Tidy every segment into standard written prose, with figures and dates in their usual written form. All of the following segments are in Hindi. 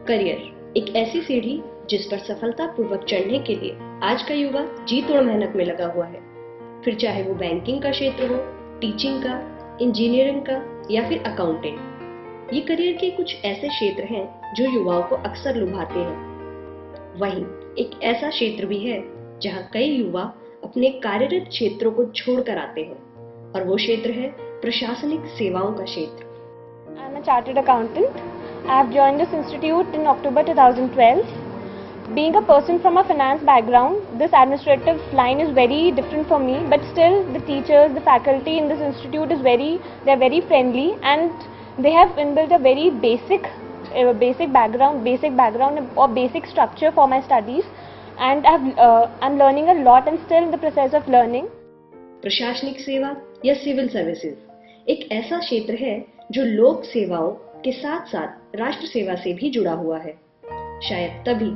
करियर एक ऐसी सीढ़ी जिस पर सफलतापूर्वक चढ़ने के लिए आज का युवा जी तोड़ मेहनत में लगा हुआ है। फिर चाहे वो बैंकिंग का क्षेत्र हो, टीचिंग का, इंजीनियरिंग का या फिर अकाउंटेंट। ये करियर के कुछ ऐसे क्षेत्र हैं जो युवाओं को अक्सर लुभाते हैं। वहीं एक ऐसा क्षेत्र भी है जहां कई युवा अपने कार्यरत क्षेत्रों को छोड़कर आते हैं और वो क्षेत्र है प्रशासनिक सेवाओं का क्षेत्र। I am a chartered accountant. I have joined this institute in October 2012. Being a person from a finance background, this administrative line is very different for me, but still the teachers, the faculty in this institute they are very friendly, and they have inbuilt a very basic background or basic structure for my studies, and I'm learning a lot and still in the process of learning. प्रशासनिक सेवा या सिविल सर्विसेज एक ऐसा क्षेत्र है जो लोक सेवाओं के साथ साथ राष्ट्र सेवा से भी जुड़ा हुआ है। शायद तभी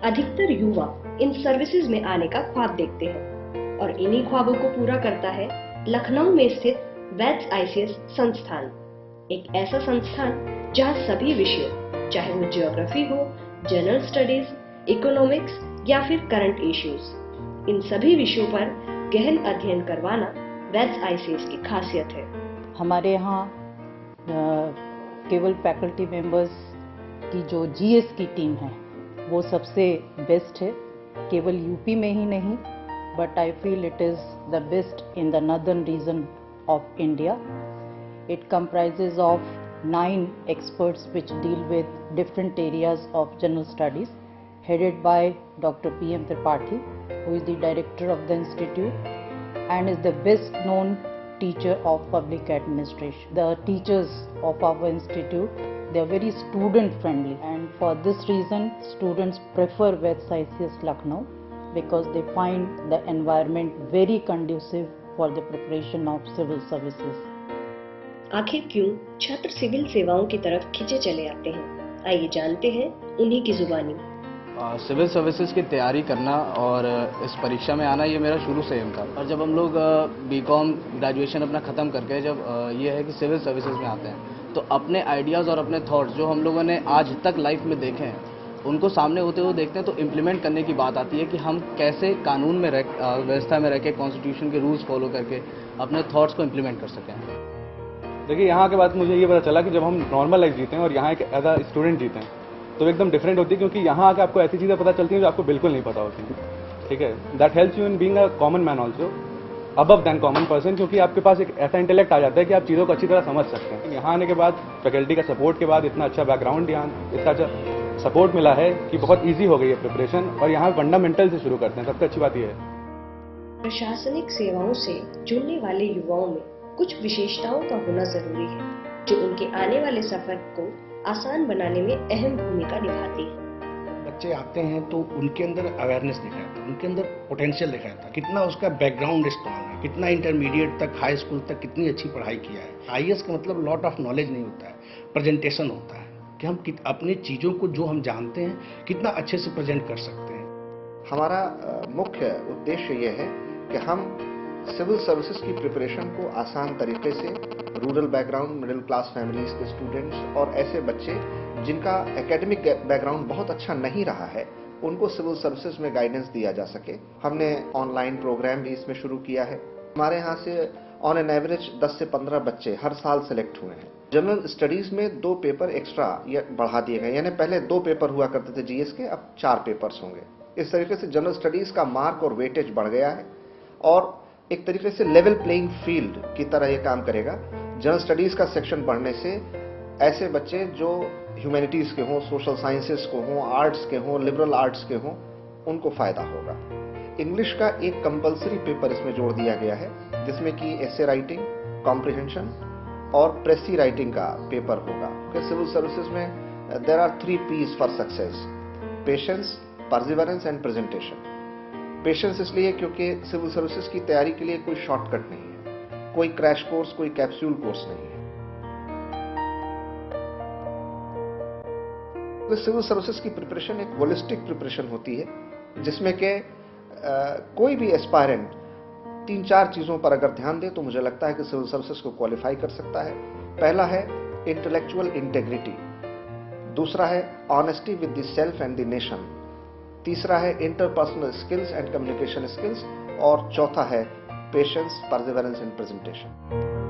अधिकतर युवा इन सर्विसेज में आने का ख्वाब देखते हैं और इन्हीं ख्वाबों को पूरा करता है लखनऊ में स्थित वैद्स आईसीएस संस्थान। एक ऐसा संस्थान जहां सभी विषयों, चाहे वो ज्योग्राफी हो, जनरल स्टडीज, इकोनॉमिक्स या फिर करंट इश्यूज, इन सभी विषयों पर गहन अध्ययन करवाना वैद्स आईसीएस की खासियत है। हमारे यहाँ केवल फैकल्टी मेंबर्स की जो जीएस की टीम है वो सबसे बेस्ट है, केवल यूपी में ही नहीं, but I feel it is the best in the northern region of India. It comprises of 9 experts which deal with different areas of general studies, headed by Dr. P.M. Tripathi, who is the director of the institute and is the best known teacher of public administration. The teachers of our institute, they are very student friendly, and for this reason students prefer Vets ICS Lucknow because they find the environment very conducive for the preparation of civil services. आखिर क्यों छात्र सिविल सेवाओं की तरफ खिंचे चले आते हैं? आइए जानते हैं उन्हीं की जुबानी। सिविल सर्विसेज की तैयारी करना और इस परीक्षा में आना ये मेरा शुरू से एम था। और जब हम लोग बीकॉम ग्रेजुएशन अपना ख़त्म करके जब ये है कि सिविल सर्विसेज में आते हैं तो अपने आइडियाज़ और अपने थॉट्स जो हम लोगों ने आज तक लाइफ में देखे हैं उनको सामने होते हुए देखते हैं तो इम्प्लीमेंट करने की बात आती है कि हम कैसे कानून में व्यवस्था में रह के कॉन्स्टिट्यूशन के रूल्स फॉलो करके अपने थॉट्स को इम्प्लीमेंट कर सकें। देखिए, यहाँ के बाद मुझे ये पता चला कि जब हम नॉर्मल लाइफ जीते हैं और यहाँ एक एज अ स्टूडेंट जीते हैं तो एकदम डिफरेंट होती है, क्योंकि यहाँ आके आपको ऐसी चीज़ें पता चलती हैं जो आपको बिल्कुल नहीं पता होती। ठीक है, that helps you in being a common man also, above than common person, क्योंकि आपके पास एक ऐसा इंटेलेक्ट आ जाता है कि आप चीज़ों को अच्छी तरह समझ सकते हैं। यहाँ आने के बाद फैकल्टी का सपोर्ट के बाद इतना अच्छा बैकग्राउंड, यहाँ इतना अच्छा सपोर्ट मिला है कि बहुत ईजी हो गई है प्रिपरेशन, और यहाँ फंडामेंटल से शुरू करते हैं। सबसे अच्छी बात यह है। प्रशासनिक सेवाओं से जुड़ने वाले युवाओं में कुछ विशेषताओं का होना जरूरी है जो उनके आने वाले सफर को आसान बनाने में अहम भूमिका निभाती है। बच्चे आते हैं तो उनके अंदर अवेयरनेस दिखाया था, उनके अंदर पोटेंशियल दिखाया था, कितना उसका बैकग्राउंड स्ट्रॉन्ग है, कितना इंटरमीडिएट तक, हाई स्कूल तक कितनी अच्छी पढ़ाई किया है। आईएएस का मतलब लॉट ऑफ नॉलेज नहीं होता है, प्रेजेंटेशन होता है कि हम अपनी चीज़ों को जो हम जानते हैं कितना अच्छे से प्रेजेंट कर सकते हैं। हमारा मुख्य उद्देश्य ये है कि हम सिविल सर्विसेज की प्रिपरेशन को आसान तरीके से rural background, middle class families के स्टूडेंट्स और ऐसे बच्चे जिनका एकेडमिक बैकग्राउंड बहुत अच्छा नहीं रहा है उनको सिविल सर्विसेज में गाइडेंस दिया जा सके। हमने ऑनलाइन प्रोग्राम भी इसमें शुरू किया है। हमारे यहाँ से ऑन एन एवरेज 10 से 15 बच्चे हर साल सिलेक्ट हुए हैं। जनरल स्टडीज में 2 पेपर एक्स्ट्रा बढ़ा दिए गए, यानी पहले 2 पेपर हुआ करते थे जीएस के, अब 4 पेपर्स होंगे। इस तरीके से जनरल स्टडीज का मार्क और वेटेज बढ़ गया है और एक तरीके से लेवल प्लेइंग फील्ड की तरह ये काम करेगा। जनरल स्टडीज का सेक्शन बढ़ने से ऐसे बच्चे जो ह्यूमैनिटीज के हों, सोशल साइंसेस को हों, आर्ट्स के हों, लिबरल आर्ट्स के हों, उनको फायदा होगा। इंग्लिश का एक कंपलसरी पेपर इसमें जोड़ दिया गया है जिसमें कि एसे राइटिंग, कॉम्प्रिहेंशन और प्रेसी राइटिंग का पेपर होगा। सिविल सर्विसेज में there are 3 P's for success: patience, perseverance and presentation. Patience इसलिए क्योंकि सिविल सर्विसेज की तैयारी के लिए कोई शॉर्टकट नहीं है, कोई क्रैश कोर्स, कोई कैप्सूल कोर्स नहीं है। तो सिविल सर्विसेज की प्रिपरेशन एक होलिस्टिक प्रिपरेशन होती है जिसमें कि कोई भी एस्पायरेंट 3-4 चीज़ों पर अगर ध्यान दे तो मुझे लगता है कि सिविल सर्विसेज को क्वालिफाई कर सकता है। पहला है इंटेलेक्चुअल इंटेग्रिटी। दूसरा है honesty with the self and the nation, तीसरा है interpersonal skills and communication skills और चौथा है पेशेंस, परसेवरेंस एंड प्रेजेंटेशन।